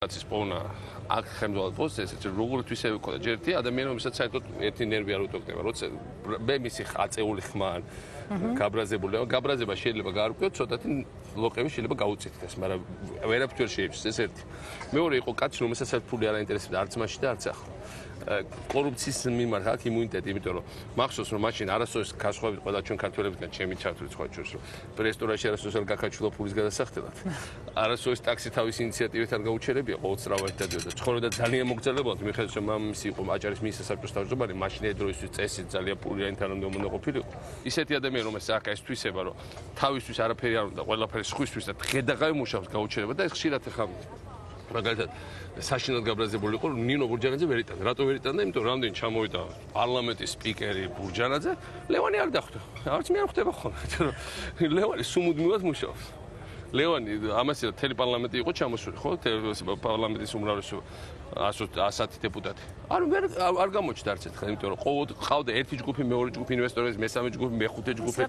ის პოვნა აქ ხელმძღვანელ პოსტზე ესეც როგორც ისე ვიყო და ჯერ ერთი ადამიანი რომელსაც საერთოდ ერთი ნერვი არ უტოქდება როცა მე მისი აწეული ხმა გაბრაზებული გაბრაზება შეიძლება გაარკვიოთ ცოტათი ლოყები შეიძლება გაუწითდეს მაგრამ ვერაფერ შეიფს ეს ერთი მეორე იყო კაცი რომელსაც ფული არ აინტერესებდა არც მაშინ და არც ახლა კორუფციის მიმართ აქვს იმუნიტეტი, იმიტომ რომ მახსოვს რომ მაშინ არასოდეს გასხვავებით ყველა ჩვენ ქართველებისგან ჩემი ჩართული სხვა ჩვენს რომ რესტორანში არასოდეს არ გაკაჩულა ფულის გადასახდელად. არასოდეს ტაქსი თავის ინიციატივით არ გაუჩერებია, ყოველ წრავად დადიოდა. ცხოვრობდა ძალიან მოგრძალებულად, მიხედვით რომ მამამისი იყო აჭარის მინისტრ საბჭოს თავმჯდომარე, მაშინ დროისთვის წესი ძალიან პური აინთანამდე უნდა ყოფილიყო. ისეთი ადამიანი რომელსაც აქ ეს თვისება რომ თავისთვის არაფერი არ უნდა, ყველაფერი სხვისთვის და დღე-დაღამე მუშაობს გაუჩერება და ეს ხშირად ახლა მაგალითად საშინლად გაბრაზებული იყო ნინო ბურჯანაძე ვერ იტანდა. რატო ვერ იტანდა? იმიტომ რომ რამდენი ჩამოვიდა პარლამენტის სპიკერი ბურჯანაძე, ლევანი არ დახვდა. არც მე არ ხვდება ხოლმე, იმიტომ რომ ლევანი სუმუდმივად მუშაობს. ლევანი ამასე თელი პარლამენტი იყო ჩამოსული, ხო? პარლამენტის უმრავლესობა 110 დეპუტატი. არ გამოჩნდა არც ერთხელ, იმიტომ რომ ყავდა ერთი ჯგუფი, მეორე ჯგუფი ინვესტორების, მესამე ჯგუფი, მეხუთე ჯგუფი.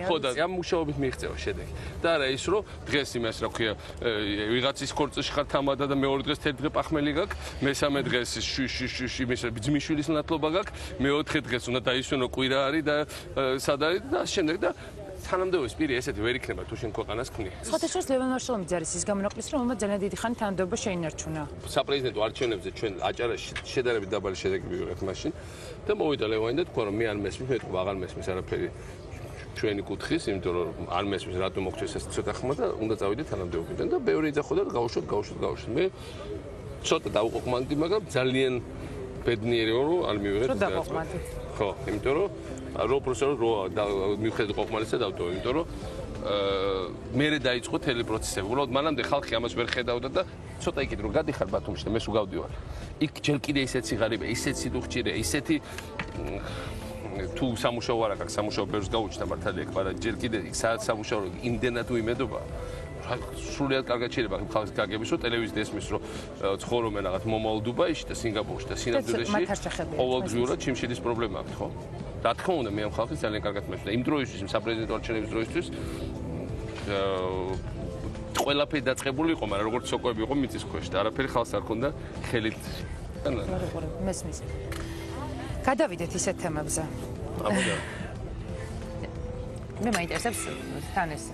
ხო და ამ მუშაობით მიიღწევა შედეგი. და არა ის რომ დღეს იმას რა ქვია, ვიღაცის ქორწილში ხარ თამადა და მეორე დღეს თეთრ პახმელი გაქვს, მესამე დღეს იმის ძმიშვილის ნათლობა გაქვს, მეოთხე დღეს უნდა დაისვენო კვირა არის და სად არის და შემდეგ და თანამდებობის პირი ესეთი ვერ იქნება თუ შენ ქვეყანას ქმნი. სხვათაშორის ლევან ვარშილოვანი არის ის გამონაკლისი, რომ მომად ძალიან დიდი ხანი თანამდებობა შეინარჩუნა. საპრეზიდენტო არჩევნებზე ჩვენ აჭარაში შედარებით დაბალი შედეგი მივიღეთ მაშინ და მოვიდა ლევანი და თქვა რომ მე არ მესმის, მე თქვა აღარ მესმის არაფერი ჩვენი კუთხის, იმიტომ რომ არ მესმის რატომ მოგწეს ეს ცოტა ხმა და უნდა წავიდე თანამდებობიდან და ბევრი იძახოდა და გავუშვათ. მე ცოტა დაუყოყმანდი, მაგრამ ძალიან ბედნიერი ვარ რომ არ მივიღეთ ეს გადაწყვეტილება. ხო, იმიტომ რომ რო პროფესორო მივხედე ყოყმანისა დავტოვე, იმიტომ რომ მერე დაიწყო თელი პროცესები. უბრალოდ მანამდე ხალხი ამას ვერ ხედავდა და ცოტა იქით რომ გადიხარ ბათუმში და მე სულ გავდივარ. იქ ჯერ კიდე ისეთ სიღარიბე, ისეთ სიდუხჭირე, ისეთი თუ სამუშაო არ აქვს, სამუშაო ბევრს გაუჩნდა მართალია, მაგრამ ჯერ კიდე იქ სადაც სამუშაო იმდენად უიმედობა. სრულიად კარგად შეიძლება ხალხს გაგების რომ ტელევიზია ესმის რომ ცხოვრობენ რაღაც მომავალ დუბაიში და სინგაპურში და სინამდვილეში ყოველდღიურად ჩიმშილის პრობლემა აქვს, ხო? რა თქმა უნდა, მე ამ ხალხის ძალიან კარგად მეშვდა. იმ დროისთვის, საპრეზიდენტო არჩევნების დროისთვის ყველაფერი დაწყებული იყო, მაგრამ როგორც სოკოები იყო მიწის ქვეშ და არაფერი ხალხს არ ქონდა ხელით. მესმის. გადავიდეთ ისეთ თემებზე. მე მაინტერესებს თან ეს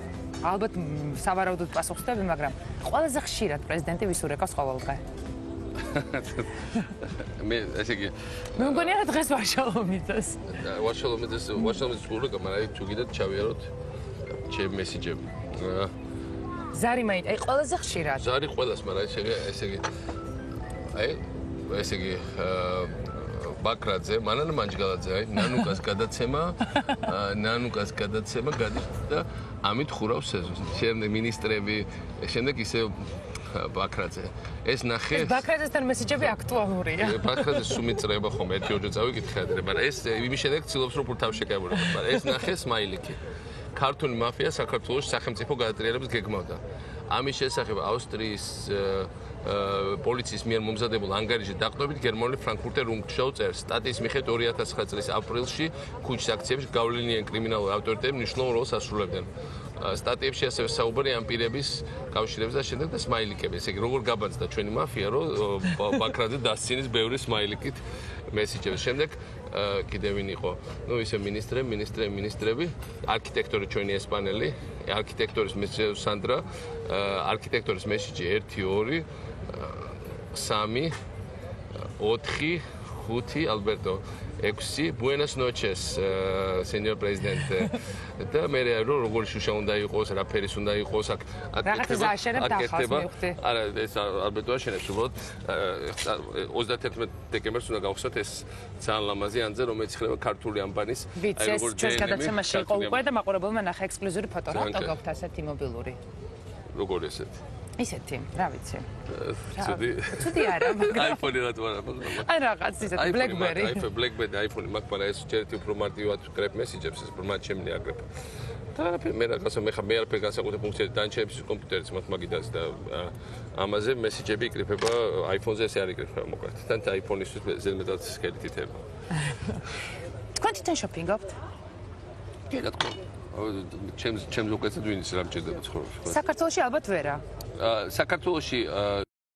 ალბათ სავარაუდოდ პასუხს ვთქვი, მაგრამ ყველაზე ხშირად პრეზიდენტი ვის ურეკავს ყოველდღე? მე ესე იგი მე მგონია რა დღეს ვარშალომიძეს. ვარშალომიძეს ურეკა, მაგრამ თუ კიდე ჩავიაროთ ჩემ მესიჯები. ზარი აი ყველაზე ხშირად. ზარი ყველას, მაგრამ ესე იგი ესე იგი ბაქრაძე, მანანა მანჯგალაძე, აი ნანუკას გადაცემა გადის და ამით ხურავს სეზონს. შემდეგ მინისტრები, შემდეგ ისე ბაქრაძე. ეს ნახე. ბაქრაძესთან მესიჯები აქტუალურია. ბაქრაძე სუმიწრება ხომ ერთი-ორი წავიკითხე ადრე, მაგრამ ეს იმის შემდეგ ცდილობს რომ ფულთავ შეკავებულიყო, მაგრამ ეს ნახე სმაილიკი. ქართული მაფია საქართველოს სახელმწიფო გადატრიალებს გეგმავდა. ამის შესახებ ავსტრიის პოლიციის მიერ მომზადებულ ანგარიში დაყრდნობით გერმანული ფრანკფურტერ რუნდშაუ წერს. სტატიის მიხედვით 2009 წლის აპრილში ქუჩის აქციებში გავლენიანი კრიმინალური ავტორიტეტები მნიშვნელოვან როლს ასრულებდნენ. სტატიებში ასევე საუბარია ამ პირების კავშირებზე და შემდეგ და სმაილიკები. ესე იგი, როგორ გაბანძდა ჩვენი მაფია, რომ ბაქრაძე დასცინის ბევრი სმაილიკით მესიჯებს. შემდეგ კიდე ვინ იყო? ნუ ისე მინისტრები, არქიტექტორი ჩვენი ესპანელი, არქიტექტორის მესიჯი სანდრა, არქიტექტორის მესიჯი 1 2 3 4 5 ალბერტო 6 Buenas noches, señor presidente. და მე როგორი შუშა უნდა იყოს, რა ფერის უნდა იყოს, აქ არა, ეს ალბერტო აშენებს უბრალოდ 31 დეკემბერს უნდა გავხსნათ ეს ძალიან ლამაზი ანძე, რომელიც ხდება ქართული ამბანის. აი როგორ ჩვენს გადაცემაში იყო უკვე და მაყურებელმა ნახა ექსკლუზიური ფოტო. რატო გაქვთ ასეთი მობილური? როგორ ესეთი? ისეთი, რა ვიცი. ცუდი არა, მაგრამ iPhone-ი რატო არა? აი რაღაც ისეთი BlackBerry. BlackBerry, iPhone-ი მაქვს, მაგრამ ეს ჯერეთი უფრო მარტივად გრებ მესიჯებს, ეს უფრო მათ შემნი აგრება. და მე რაღაცა მე არაფერი განსაკუთრებული ფუნქციები დანჩების კომპიუტერიც მათ მაგიდას და ამაზე მესიჯები იკრიფება iPhone-ზე ესე არ იკრიფება მოკლედ. თან iPhone-ისთვის ზედმეტად სქელი თითება. თქვენ თვითონ შოპინგობთ? კი, რა თქმა უნდა. ჩემს უკეთესად ვინ ის რა მჭირდება ცხოვრებაში. საქართველოში ალბათ ვერა. საქართველოში